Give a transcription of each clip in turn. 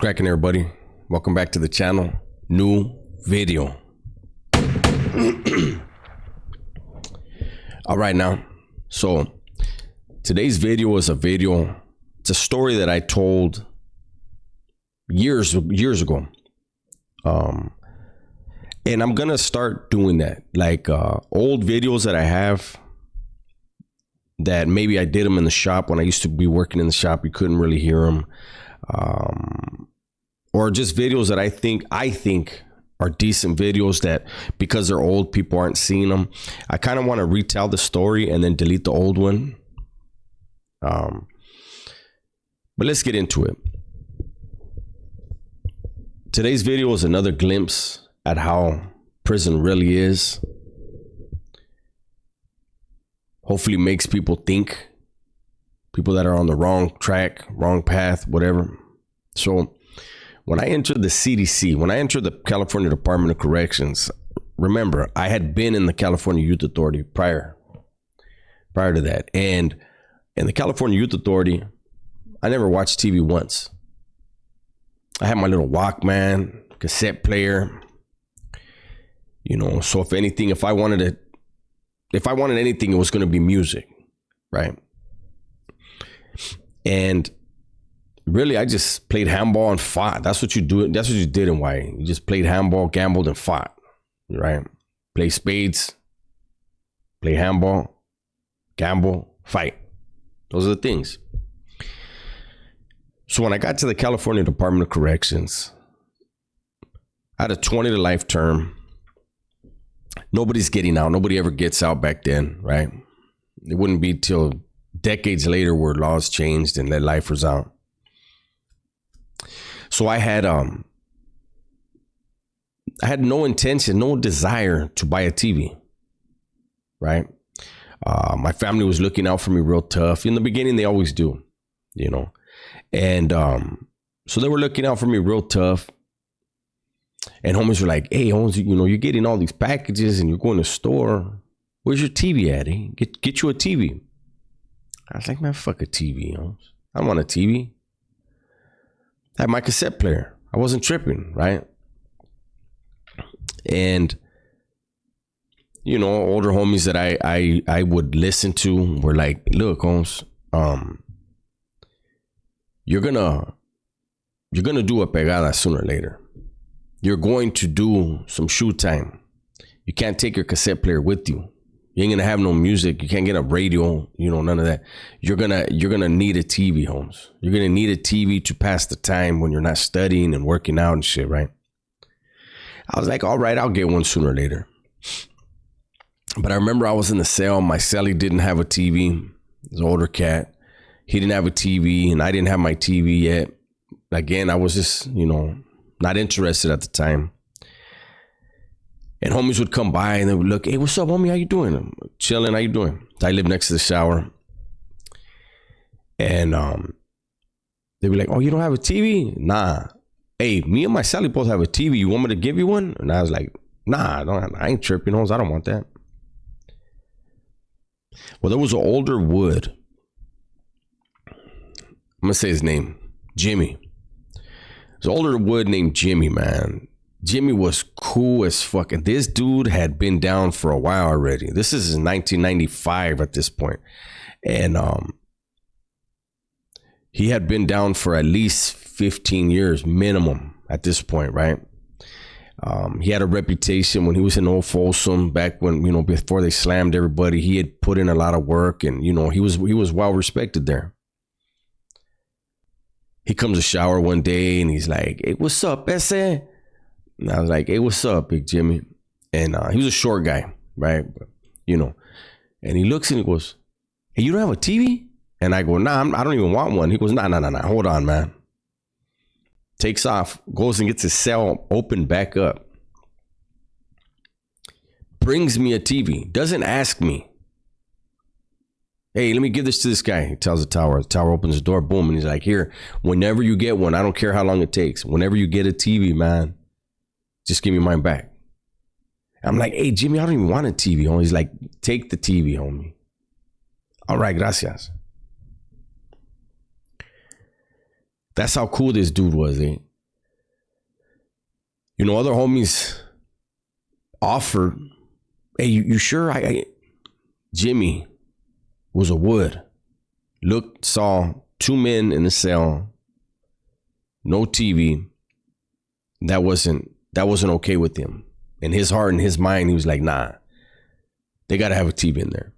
cracking, everybody? Welcome back to the channel. New video. All right, now. So today's video is it's a story that I told years ago. And I'm gonna start doing that, like old videos that I have that maybe I did them in the shop when I used to be working in the shop. You couldn't really hear them. Or just videos that I think are decent videos that, because they're old, people aren't seeing them. I kind of want to retell the story and then delete the old one. But let's get into it. Today's video is another glimpse at how prison really is. Hopefully makes people think, people that are on the wrong track, wrong path, whatever. So when I entered the CDC, when I entered the California Department of Corrections, remember, I had been in the California Youth Authority prior to that. And in the California Youth Authority, I never watched TV once. I had my little Walkman, cassette player, so if anything, if I wanted anything, it was going to be music, right? And really, I just played handball and fought. That's what you do. That's what you did in YA. You just played handball, gambled, and fought, right? Play spades, play handball, gamble, fight. Those are the things. So when I got to the California Department of Corrections, I had a 20 to life term. Nobody's getting out. Nobody ever gets out back then, right? It wouldn't be till decades later where laws changed and that life was out. So I had no intention, no desire to buy a TV, right? My family was looking out for me real tough. In the beginning, they always do, And so they were looking out for me real tough. And homies were like, hey, Holmes, you're getting all these packages and you're going to the store. Where's your TV at, eh? Get you a TV. I was like, man, fuck a TV, Holmes. I don't want a TV. I had my cassette player. I wasn't tripping, right? And, older homies that I would listen to were like, look, Holmes, you're gonna do a pegada sooner or later. You're going to do some shoot time. You can't take your cassette player with you. You ain't gonna have no music. You can't get a radio, none of that. You're gonna need a TV, Holmes. You're gonna need a TV to pass the time when you're not studying and working out and shit, right? I was like, all right, I'll get one sooner or later. But I remember I was in the cell. My cellie didn't have a TV. He was an older cat. He didn't have a TV, and I didn't have my TV yet. Again, I was just, not interested at the time. And homies would come by and they would look, hey, what's up, homie? How you doing? I'm chilling. How you doing? I live next to the shower. And they'd be like, oh, you don't have a TV? Nah. Hey, me and my Sally both have a TV. You want me to give you one? And I was like, nah, I ain't tripping, homes. I don't want that. Well, there was an older wood. I'm going to say his name, Jimmy. There's an older wood named Jimmy, man. Jimmy was cool as fuck. And this dude had been down for a while already. This is in 1995 at this point. And he had been down for at least 15 years minimum at this point, right? He had a reputation when he was in old Folsom back when, before they slammed everybody. He had put in a lot of work and, he was well respected there. He comes to shower one day and he's like, hey, what's up, Ese? And I was like, hey, what's up, Big Jimmy? And he was a short guy, right? But, and he looks and he goes, hey, you don't have a TV? And I go, nah, I don't even want one. He goes, nah, hold on, man. Takes off, goes and gets his cell opened back up. Brings me a TV. Doesn't ask me. Hey, let me give this to this guy. He tells the tower. The tower opens the door, boom. And he's like, here, whenever you get one, I don't care how long it takes. Whenever you get a TV, man, just give me mine back. I'm like, hey, Jimmy, I don't even want a TV, homie. He's like, take the TV, homie. All right, gracias. That's how cool this dude was, eh? Other homies offered, hey, you sure? Jimmy was a wood. Saw two men in the cell, no TV. That wasn't okay with him. In his heart and his mind, he was like, nah, they got to have a TV in there.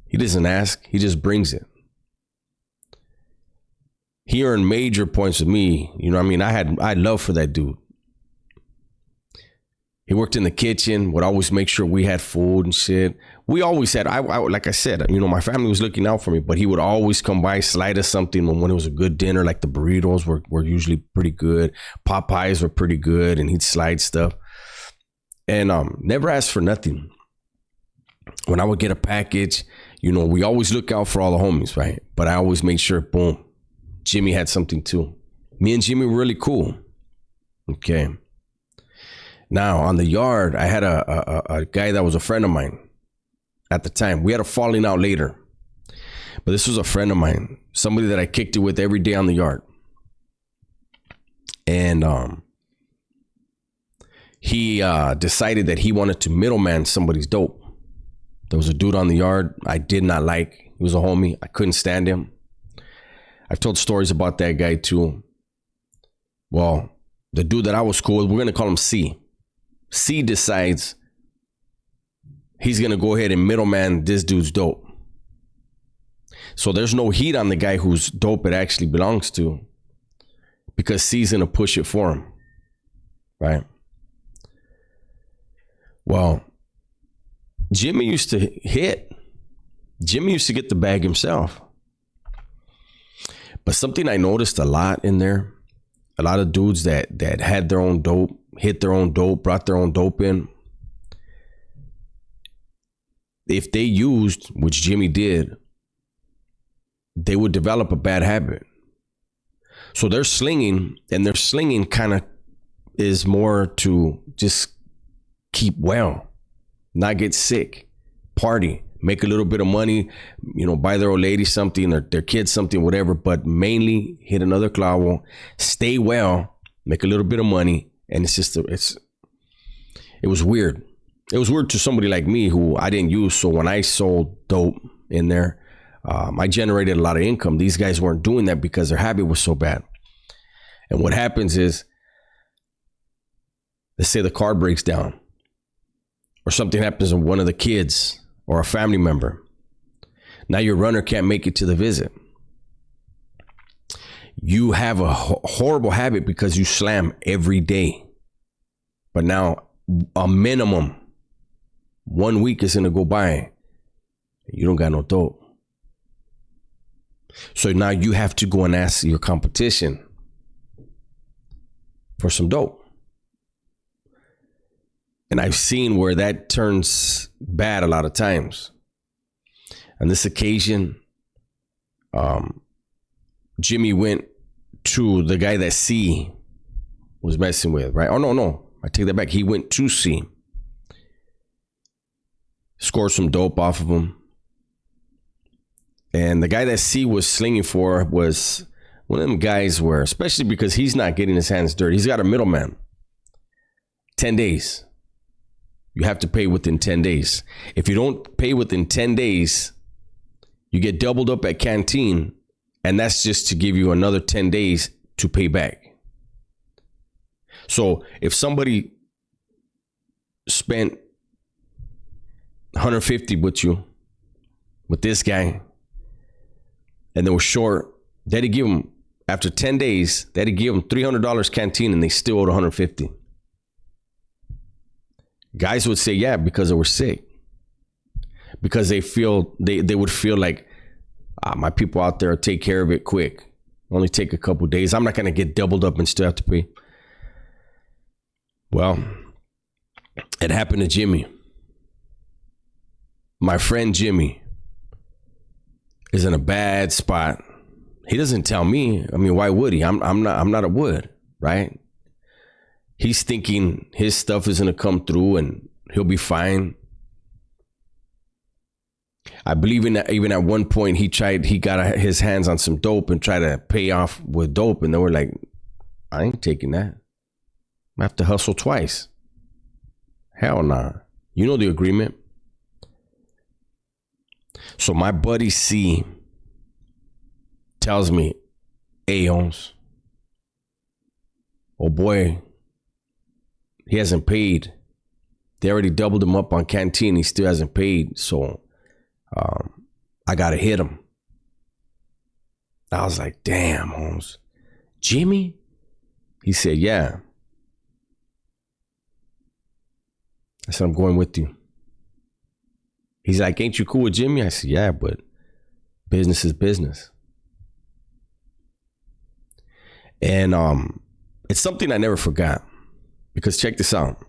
He doesn't ask, he just brings it. He earned major points with me. I had love for that dude. He worked in the kitchen, would always make sure we had food and shit. We always had, like I said, my family was looking out for me, but he would always come by, slide us something when it was a good dinner, like the burritos were usually pretty good. Popeyes were pretty good, and he'd slide stuff. And never asked for nothing. When I would get a package, we always look out for all the homies, right? But I always made sure, boom, Jimmy had something too. Me and Jimmy were really cool. Okay. Now, on the yard, I had a guy that was a friend of mine at the time. We had a falling out later. But this was a friend of mine, somebody that I kicked it with every day on the yard. And he decided that he wanted to middleman somebody's dope. There was a dude on the yard I did not like. He was a homie. I couldn't stand him. I've told stories about that guy too. Well, the dude that I was cool with, we're going to call him C. C decides he's going to go ahead and middleman this dude's dope. So there's no heat on the guy whose dope it actually belongs to, because C's going to push it for him. Right? Well, Jimmy used to hit. Jimmy used to get the bag himself. But something I noticed a lot in there, a lot of dudes that had their own dope, hit their own dope, brought their own dope in. If they used, which Jimmy did, they would develop a bad habit. So they're slinging, and their slinging kind of is more to just keep well, not get sick, party, make a little bit of money, buy their old lady something, or their kids something, whatever, but mainly hit another clavo, stay well, make a little bit of money. And it was weird. It was weird to somebody like me who I didn't use. So when I sold dope in there, I generated a lot of income. These guys weren't doing that because their habit was so bad. And what happens is, let's say the car breaks down, or something happens to one of the kids or a family member. Now your runner can't make it to the visit. You have a horrible habit because you slam every day. But now a minimum 1 week is going to go by. You don't got no dope. So now you have to go and ask your competition for some dope. And I've seen where that turns bad a lot of times. On this occasion, Jimmy went to the guy that C was messing with, right? Oh, no. I take that back. He went to C. Scored some dope off of him. And the guy that C was slinging for was one of them guys where, especially because he's not getting his hands dirty, he's got a middleman. 10 days. You have to pay within 10 days. If you don't pay within 10 days, you get doubled up at canteen. And that's just to give you another 10 days to pay back. So if somebody spent $150 with you, with this guy, and they were short, they'd give them, after 10 days, they'd give them $300 canteen, and they still owed $150. Guys would say, yeah, because they were sick. Because they would feel like, my people out there take care of it quick. Only take a couple days. I'm not going to get doubled up and still have to pay. Well, it happened to Jimmy. My friend Jimmy is in a bad spot. He doesn't tell me. I mean, why would he? I'm not a wood, right? He's thinking his stuff is going to come through and he'll be fine. I believe even at one point he got his hands on some dope and tried to pay off with dope, and they were like, I ain't taking that. I have to hustle twice. Hell nah. You know the agreement. So my buddy C tells me, hey, Holmes, oh boy, he hasn't paid. They already doubled him up on canteen. He still hasn't paid. So I got to hit him. I was like, damn, Holmes. Jimmy? He said, yeah. I said, I'm going with you. He's like, ain't you cool with Jimmy? I said, yeah, but business is business. And it's something I never forgot. Because check this out.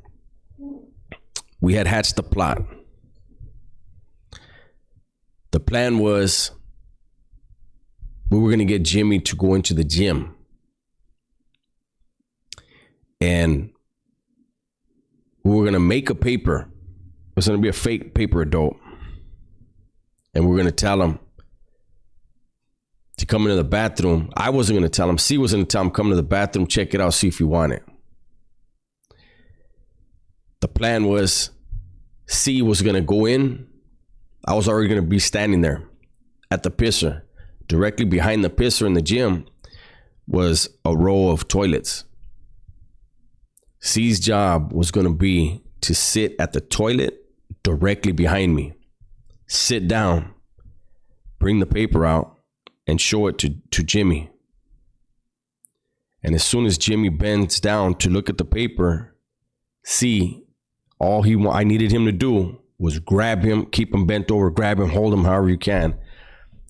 We had hatched the plot. The plan was we were going to get Jimmy to go into the gym. And we were going to make a paper. It was going to be a fake paper adult. And we were going to tell him to come into the bathroom. I wasn't going to tell him. C was going to tell him, come to the bathroom, check it out, see if you want it. The plan was C was going to go in. I was already going to be standing there at the pisser. Directly behind the pisser in the gym was a row of toilets. C's job was going to be to sit at the toilet directly behind me. Sit down, bring the paper out, and show it to Jimmy. And as soon as Jimmy bends down to look at the paper, C, I needed him to do was grab him, keep him bent over, grab him, hold him however you can.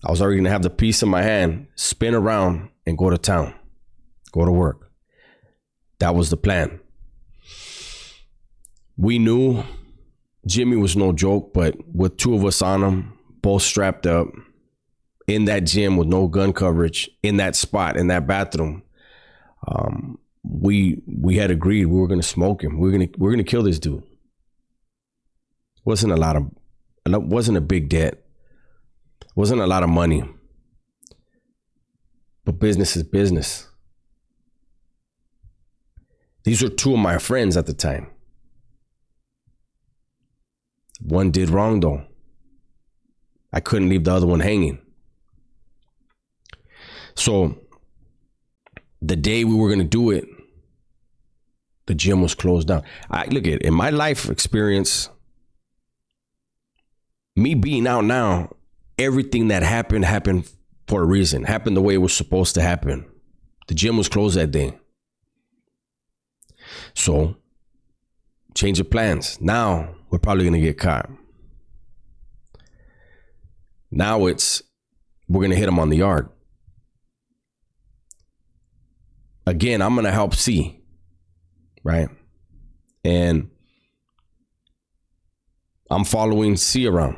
I was already going to have the piece in my hand, spin around, and go to town, go to work. That was the plan. We knew Jimmy was no joke, but with two of us on him, both strapped up, in that gym with no gun coverage, in that spot, in that bathroom, we had agreed we were going to smoke him. We're going to kill this dude. Wasn't a big debt. Wasn't a lot of money. But business is business. These were two of my friends at the time. One did wrong though. I couldn't leave the other one hanging. So the day we were going to do it, the gym was closed down. In my life experience, me being out now, everything that happened for a reason, happened the way it was supposed to happen. The gym was closed that day. So change of plans. Now we're probably going to get caught. Now we're going to hit him on the yard. Again, I'm going to help C, right? And I'm following C around.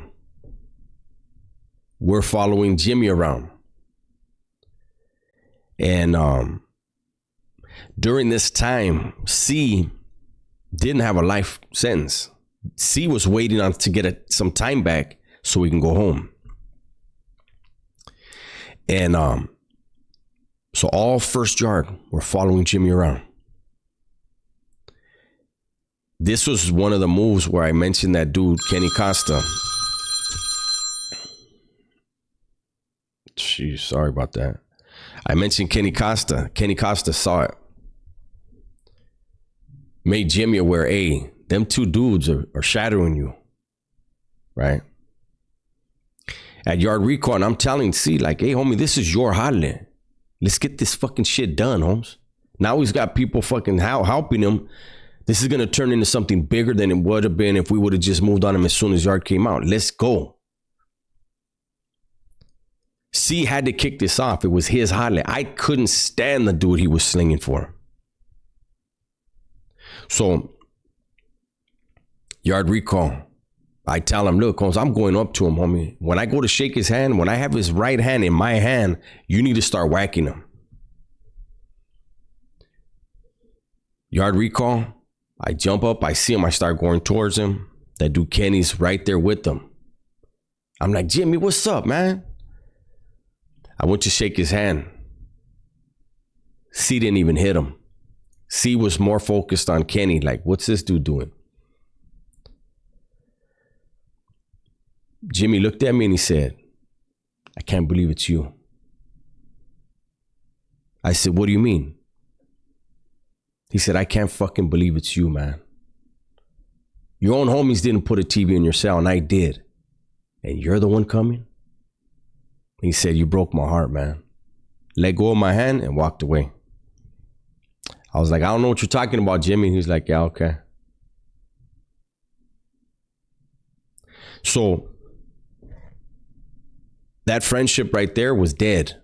We're following Jimmy around. And during this time, C didn't have a life sentence. C was waiting on to get some time back so we can go home. And so all first yard, we're following Jimmy around. This was one of the moves where I mentioned that dude, Kenny Costa. Jeez, sorry about that. I mentioned Kenny Costa. Kenny Costa saw it. Made Jimmy aware, hey, them two dudes are shadowing you. Right? At Yard Recon, I'm telling C, like, hey, homie, this is your holiday. Let's get this fucking shit done, Holmes. Now he's got people fucking helping him. This is going to turn into something bigger than it would have been if we would have just moved on him as soon as Yard came out. Let's go. C had to kick this off. It was his holiday. I couldn't stand the dude he was slinging for. So, Yard Recall. I tell him, look, Holmes, I'm going up to him, homie. When I go to shake his hand, when I have his right hand in my hand, you need to start whacking him. Yard Recall. I jump up, I see him, I start going towards him. That dude Kenny's right there with him. I'm like, Jimmy, what's up, man? I went to shake his hand. C didn't even hit him. C was more focused on Kenny. Like, what's this dude doing? Jimmy looked at me and he said, I can't believe it's you. I said, what do you mean? He said, I can't fucking believe it's you, man. Your own homies didn't put a TV in your cell, and I did. And you're the one coming? He said, you broke my heart, man. Let go of my hand and walked away. I was like, I don't know what you're talking about, Jimmy. He was like, yeah, okay. So that friendship right there was dead.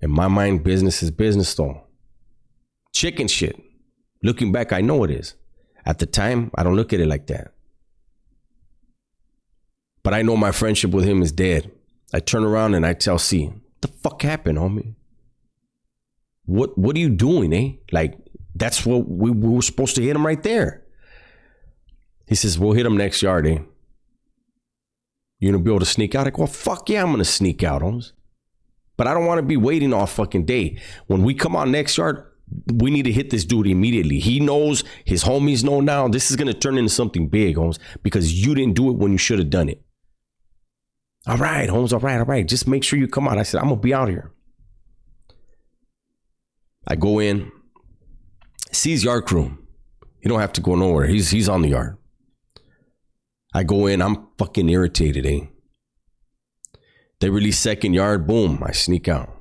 In my mind, business is business, though. Chicken shit. Looking back, I know it is. At the time, I don't look at it like that. But I know my friendship with him is dead. I turn around and I tell C, what the fuck happened, homie? What are you doing, eh? Like, that's what we were supposed to hit him right there. He says, we'll hit him next yard, eh? You gonna be able to sneak out? I go, well, fuck yeah, I'm gonna sneak out, Holmes. But I don't want to be waiting all fucking day. When we come on next yard, we need to hit this dude immediately. He knows, his homies know now. This is gonna turn into something big, Holmes, because you didn't do it when you should have done it. All right, Holmes, all right. Just make sure you come out. I said, I'm gonna be out here. I go in, sees yard crew. You don't have to go nowhere. He's on the yard. I go in, I'm fucking irritated, eh? They release second yard, boom, I sneak out.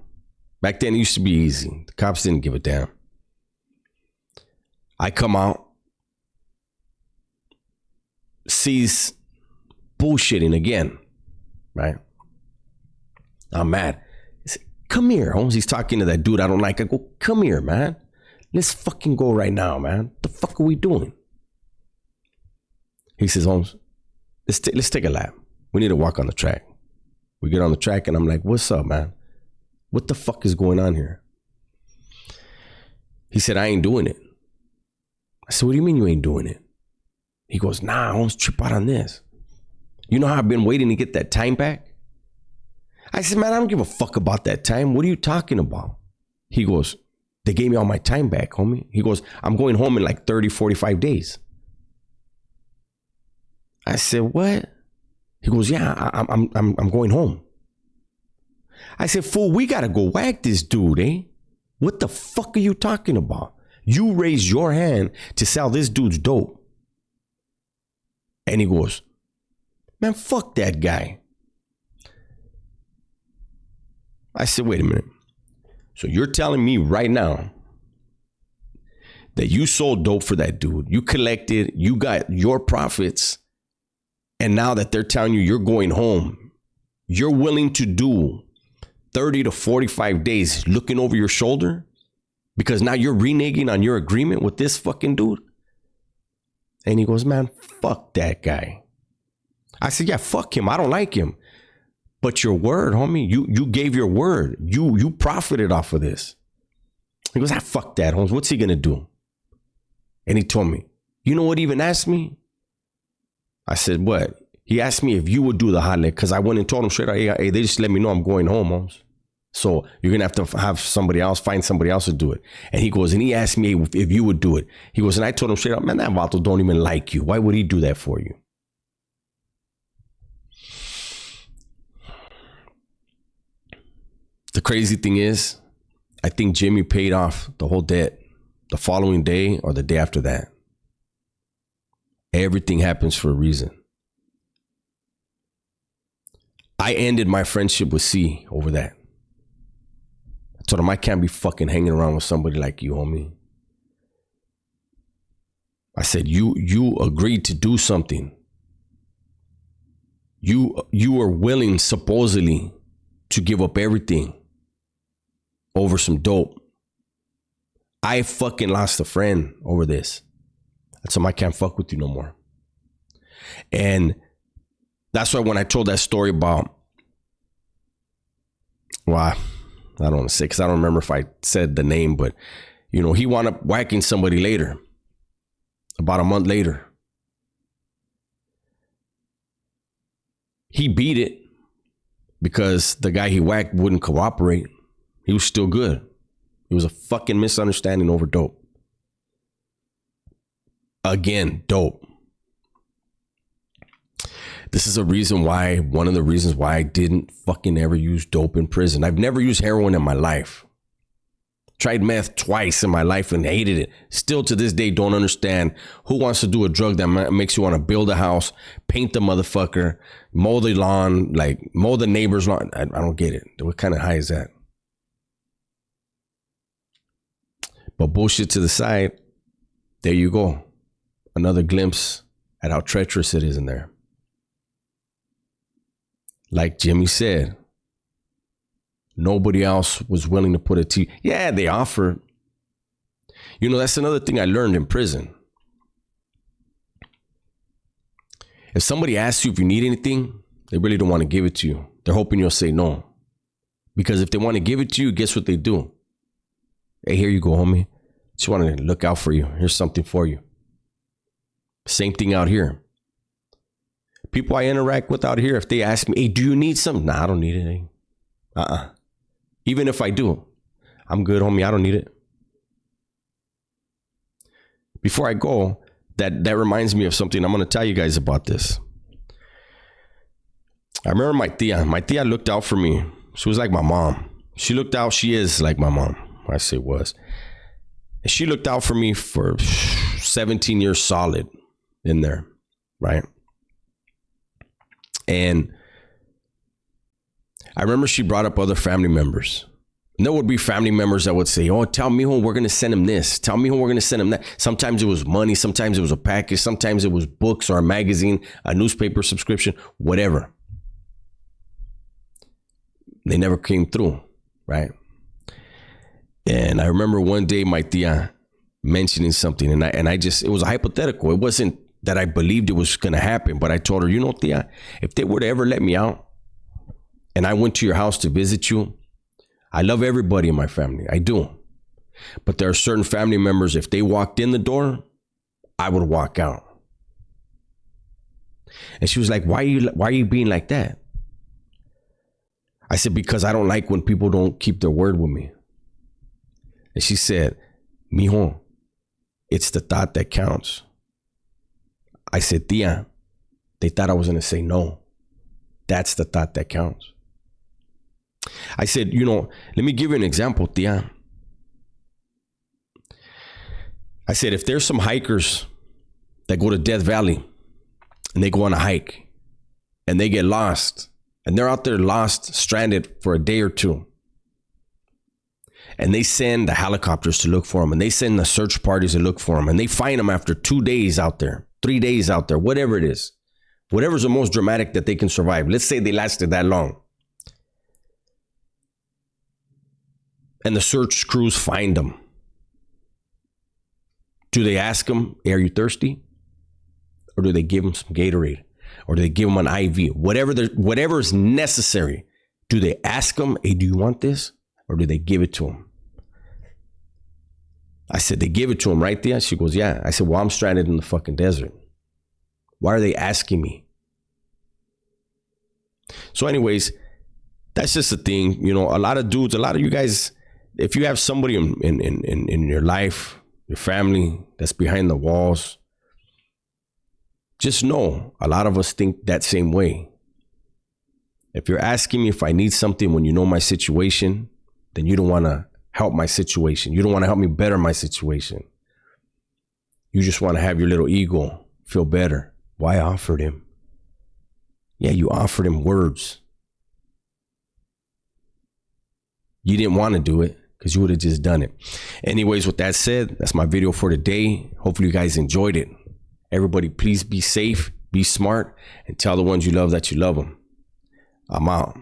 Back then it used to be easy. The cops didn't give a damn. I come out, sees bullshitting again, right? I'm mad. He said, come here, Holmes. He's talking to that dude I don't like. I go, come here, man. Let's fucking go right now, man. What the fuck are we doing? He says, Holmes, let's take a lap. We need to walk on the track. We get on the track and I'm like, what's up, man? What the fuck is going on here? He said, I ain't doing it. I said, what do you mean you ain't doing it? He goes, nah, I almost trip out on this. You know how I've been waiting to get that time back? I said, man, I don't give a fuck about that time. What are you talking about? He goes, they gave me all my time back, homie. He goes, I'm going home in like 30, 45 days. I said, what? He goes, yeah, I'm going home. I said, fool, we got to go whack this dude, eh? What the fuck are you talking about? You raised your hand to sell this dude's dope. And he goes, man, fuck that guy. I said, wait a minute. So you're telling me right now that you sold dope for that dude. You collected, you got your profits. And now that they're telling you you're going home, you're willing to do 30 to 45 days looking over your shoulder because now you're reneging on your agreement with this fucking dude. And he goes, man, fuck that guy. I said, yeah, fuck him. I don't like him. But your word, homie, you gave your word. You profited off of this. He goes, fuck that, Holmes. What's he going to do? And he told me, you know what he even asked me? I said, what? He asked me if you would do the hot leg because I went and told him straight out, hey, they just let me know I'm going home, Holmes. So you're going to have somebody else, find somebody else to do it. And he goes, and he asked me if you would do it. He goes, and I told him straight out, man, that Vato don't even like you. Why would he do that for you? The crazy thing is, I think Jimmy paid off the whole debt the following day or the day after that. Everything happens for a reason. I ended my friendship with C over that. I told him I can't be fucking hanging around with somebody like you, homie. I said, you agreed to do something. You were willing, supposedly, to give up everything over some dope. I fucking lost a friend over this. I told him I can't fuck with you no more. And that's why when I told that story about, well, I don't want to say, because I don't remember if I said the name, but, you know, he wound up whacking somebody later, about a month later. He beat it because the guy he whacked wouldn't cooperate. He was still good. It was a fucking misunderstanding over dope. Again, dope. This is one of the reasons why I didn't fucking ever use dope in prison. I've never used heroin in my life. Tried meth twice in my life and hated it. Still to this day don't understand who wants to do a drug that makes you want to build a house, paint the motherfucker, mow the lawn, like mow the neighbor's lawn. I don't get it. What kind of high is that? But bullshit to the side, there you go. Another glimpse at how treacherous it is in there. Like Jimmy said, nobody else was willing to put it to you. Yeah, they offered. You know, that's another thing I learned in prison. If somebody asks you if you need anything, they really don't want to give it to you. They're hoping you'll say no. Because if they want to give it to you, guess what they do? Hey, here you go, homie. Just want to look out for you. Here's something for you. Same thing out here. People I interact with out here, if they ask me, hey, do you need something? Nah, I don't need anything. Even if I do, I'm good, homie. I don't need it. Before I go, that reminds me of something. I'm going to tell you guys about this. I remember my tia. My tia looked out for me. She was like my mom. She looked out. She is like my mom. I say was. And she looked out for me for 17 years solid in there, right? And I remember she brought up other family members. And there would be family members that would say, oh, tell Mijo we're going to send him this. Tell Mijo we're going to send him that. Sometimes it was money. Sometimes it was a package. Sometimes it was books or a magazine, a newspaper subscription, whatever. They never came through, right? And I remember one day my tia mentioning something, and I just, it was a hypothetical. It wasn't that I believed it was going to happen, but I told her, you know, tia, if they were to ever let me out and I went to your house to visit you, I love everybody in my family. I do. But there are certain family members, if they walked in the door, I would walk out. And she was like, why are you being like that? I said, because I don't like when people don't keep their word with me. And she said, Mijo, it's the thought that counts. I said, tia, they thought I was going to say no. That's the thought that counts. I said, you know, let me give you an example, tia. I said, if there's some hikers that go to Death Valley and they go on a hike and they get lost and they're out there lost, stranded for a day or two, and they send the helicopters to look for them, and they send the search parties to look for them, and they find them after 2 days out there, 3 days out there, whatever it is, whatever's the most dramatic that they can survive. Let's say they lasted that long. And the search crews find them. Do they ask them, hey, are you thirsty? Or do they give them some Gatorade? Or do they give them an IV? Whatever is necessary. Do they ask them, hey, do you want this? Or do they give it to them? I said, they give it to him right there? She goes, yeah. I said, well, I'm stranded in the fucking desert. Why are they asking me? So anyways, that's just the thing. You know, a lot of you guys, if you have somebody in your life, your family that's behind the walls, just know a lot of us think that same way. If you're asking me if I need something when you know my situation, then you don't want to help my situation. You don't want to help me better my situation. You just want to have your little ego feel better. Why offered him? Yeah, you offered him words. You didn't want to do it because you would have just done it. Anyways, with that said, that's my video for today. Hopefully you guys enjoyed it. Everybody, please be safe, be smart, and tell the ones you love that you love them. I'm out.